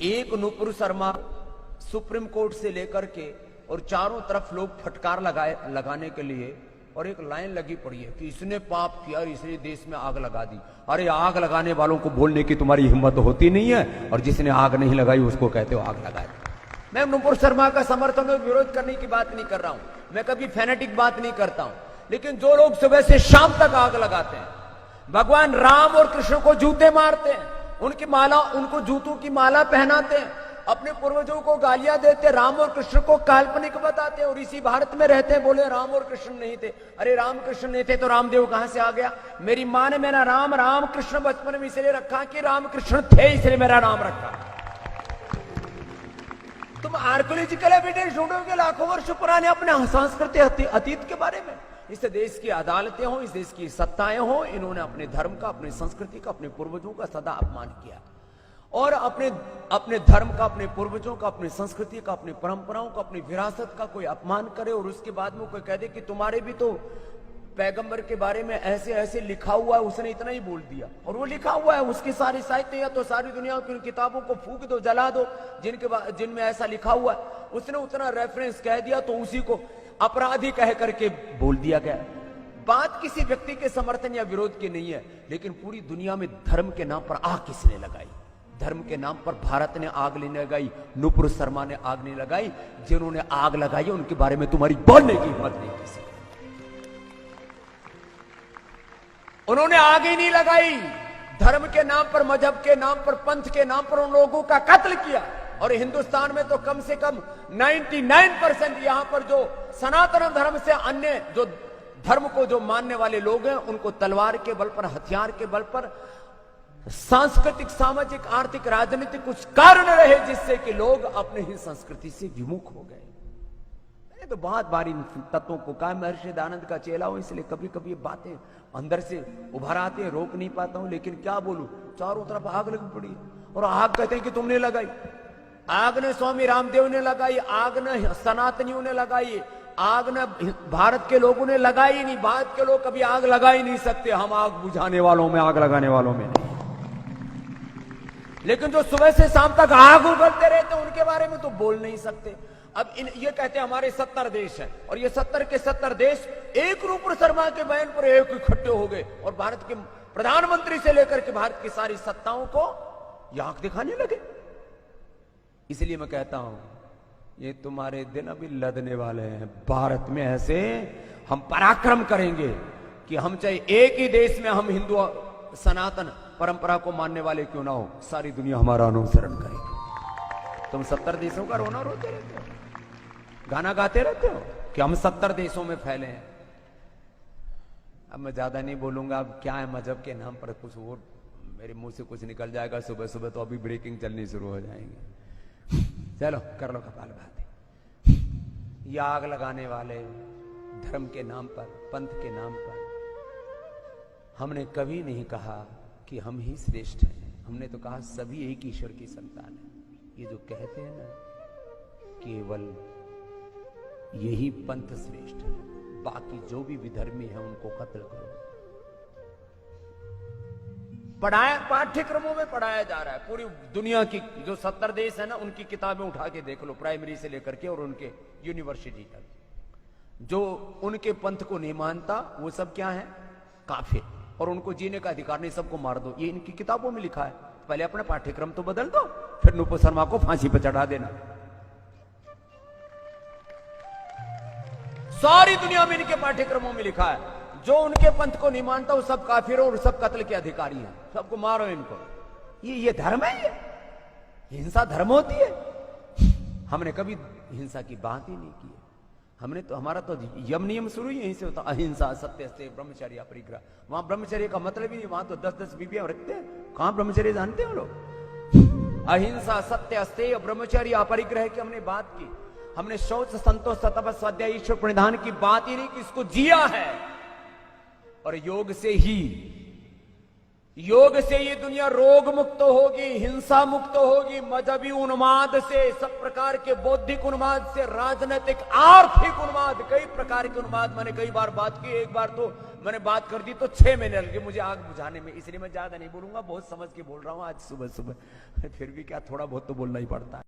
एक Nupur Sharma supreme court से लेकर के और चारों तरफ लोग फटकार लगाने के लिए, और एक लाइन लगी पड़ी है कि इसने पाप किया और इसने देश में आग लगा दी। अरे आग लगाने वालों को बोलने की तुम्हारी हिम्मत होती नहीं है, और जिसने आग नहीं लगाई उसको कहते हो आग लगाए। मैं नुपुर शर्मा का समर्थन और विरोध करने की बात नहीं कर रहा हूं, मैं कभी फैनेटिक बात नहीं करता हूं, लेकिन जो लोग सुबह से शाम तक आग लगाते हैं, भगवान राम और कृष्ण को जूते मारते हैं, उनकी माला, उनको जूतों की माला पहनाते हैं, अपने पूर्वजों को गालियां देते, राम और कृष्ण को काल्पनिक बताते, और इसी भारत में रहते हैं, बोले राम और कृष्ण नहीं थे। अरे राम कृष्ण नहीं थे तो रामदेव कहां से आ गया? मेरी मां ने मेरा राम कृष्ण बचपन में इसलिए रखा कि राम कृष्ण थे, इसलिए मेरा नाम रखा। तुम आर्कोलॉजिकल एविडेंस ढूंढोगे लाखों वर्ष पुराने अपने सांस्कृतिक अतीत के बारे में। इस देश की अदालतें हो, इस देश की सत्ताएं हो, इन्होंने अपने धर्म का, अपनी संस्कृति का, अपने पूर्वजों का सदा अपमान किया, और अपने धर्म का, अपने पूर्वजों का, अपनी संस्कृति का, अपनी परंपराओं का, अपनी विरासत का कोई अपमान करे, और उसके बाद में कोई कह दे कि तुम्हारे भी तो पैगंबर के बारे में ऐसे ऐसे लिखा हुआ है, उसने इतना ही बोल दिया, और वो लिखा हुआ है, उसकी सारी साहित्य या तो सारी दुनिया की किताबों को फूंक दो, जला दो, जिनमें ऐसा लिखा हुआ है, उसने उतना रेफरेंस कह दिया तो उसी को अपराधी कह करके बोल दिया गया। बात किसी व्यक्ति के समर्थन या विरोध की नहीं है, लेकिन पूरी दुनिया में धर्म के नाम पर आग किसने लगाई? धर्म के नाम पर भारत ने आग नहीं लगाई, नुपुर शर्मा ने आग नहीं लगाई। जिन्होंने आग लगाई उनके बारे में तुम्हारी बोलने की हिम्मत नहीं किसी। उन्होंने आग ही नहीं लगाई, धर्म के नाम पर, मजहब के नाम पर, पंथ के नाम पर उन लोगों का कत्ल किया। और हिंदुस्तान में तो कम से कम 99% यहां पर जो सनातन धर्म से अन्य जो धर्म को जो मानने वाले लोग हैं, उनको तलवार के बल पर, हथियार के बल पर, सांस्कृतिक, सामाजिक, आर्थिक, राजनीतिक कुछ कारण रहे जिससे कि लोग अपने ही संस्कृति से विमुख हो गए। मैंने तो बहुत बार इन तत्वों को कहा, महर्षि दयानंद का चेला हूं, इसलिए कभी कभी बातें अंदर से उभर आते हैं, रोक नहीं पाता हूं, लेकिन क्या बोलूं, चारों तरफ आग लगी पड़ी, और आग कहते हैं कि तुमने लगाई। आग ने स्वामी रामदेव ने लगाई, आग ने सनातनियों ने लगाई, आग ने भारत के लोगों ने लगाई नहीं। भारत के लोग कभी आग लगा ही नहीं सकते, हम आग बुझाने वालों में, आग लगाने वालों में नहीं। लेकिन जो सुबह से शाम तक आग उगलते रहते हैं, उनके बारे में तो बोल नहीं सकते। अब ये कहते हैं हमारे 70 देश हैं, और ये 70 के 70 देश एक नुपुर शर्मा के बयान पर एक इकट्ठे हो गए, और भारत के प्रधानमंत्री से लेकर के भारत की सारी सत्ताओं को ये आंख दिखाने लगे। इसलिए मैं कहता हूं, ये तुम्हारे दिन अभी लदने वाले हैं। भारत में ऐसे हम पराक्रम करेंगे कि हम चाहे एक ही देश में हम हिंदू सनातन परंपरा को मानने वाले क्यों ना हो, सारी दुनिया हमारा अनुसरण करेगी। तुम 70 देशों का रोना रोते रहते हो, गाना गाते रहते हो कि हम 70 देशों में फैले हैं। अब मैं ज्यादा नहीं बोलूंगा, अब क्या है, मजहब के नाम पर कुछ वो मेरे मुंह से कुछ निकल जाएगा सुबह सुबह, तो अभी ब्रेकिंग चलनी शुरू हो जाएंगे। चलो कर लो कपालभाति। ये आग लगाने वाले धर्म के नाम पर, पंथ के नाम पर, हमने कभी नहीं कहा कि हम ही श्रेष्ठ हैं। हमने तो कहा सभी एक ईश्वर की संतान है। ये जो कहते हैं ना, केवल यही पंथ श्रेष्ठ है, बाकी जो भी विधर्मी है उनको कत्ल करो। पढ़ाया, पाठ्यक्रमों में पढ़ाया जा रहा है। पूरी दुनिया की जो 70 देश है ना, उनकी किताबें उठा के देख लो, प्राइमरी से लेकर के और उनके यूनिवर्सिटी तक। जो उनके पंथ को नहीं मानता वो सब क्या है, काफिर, और उनको जीने का अधिकार नहीं, सबको मार दो। ये इनकी किताबों में लिखा है। पहले अपना पाठ्यक्रम तो बदल दो, फिर नुपुर शर्मा को फांसी पर चढ़ा देना। सारी दुनिया में इनके पाठ्यक्रमों में लिखा है, जो उनके पंथ को नहीं मानता वो सब काफिर और सब कत्ल के अधिकारी हैं, सबको मारो इनको। ये धर्म है? ये हिंसा धर्म होती है? हमने कभी हिंसा की बात ही नहीं की है। हमने तो, हमारा तो यम नियम शुरू ही यहीं से होता, अहिंसा, सत्य, अस्तेय, ब्रह्मचर्य, अपरिग्रह। वहां ब्रह्मचर्य का मतलब ही नहीं, वहां तो 10-10 बीबियां रखते हैं। कहां ब्रह्मचर्य जानते हो लोग? अहिंसा, सत्य, अस्तेय, ब्रह्मचर्य, अपरिग्रह की हमने बात की। हमने शौच, संतोष, तपस्या, स्वाध्याय, ईश्वर प्रणिधान की बात ही नहीं की, इसको जिया है। और योग से ही योग से ये दुनिया रोग मुक्त होगी, हिंसा मुक्त होगी, मजहबी उन्माद से, सब प्रकार के बौद्धिक उन्माद से, राजनीतिक आर्थिक उन्माद, कई प्रकार के उन्माद। मैंने कई बार बात की, एक बार तो मैंने बात कर दी तो 6 महीने लगे मुझे आग बुझाने में, इसलिए मैं ज्यादा नहीं बोलूंगा, बहुत समझ के बोल रहा हूं आज सुबह सुबह। फिर भी क्या, थोड़ा बहुत तो बोलना ही पड़ता है।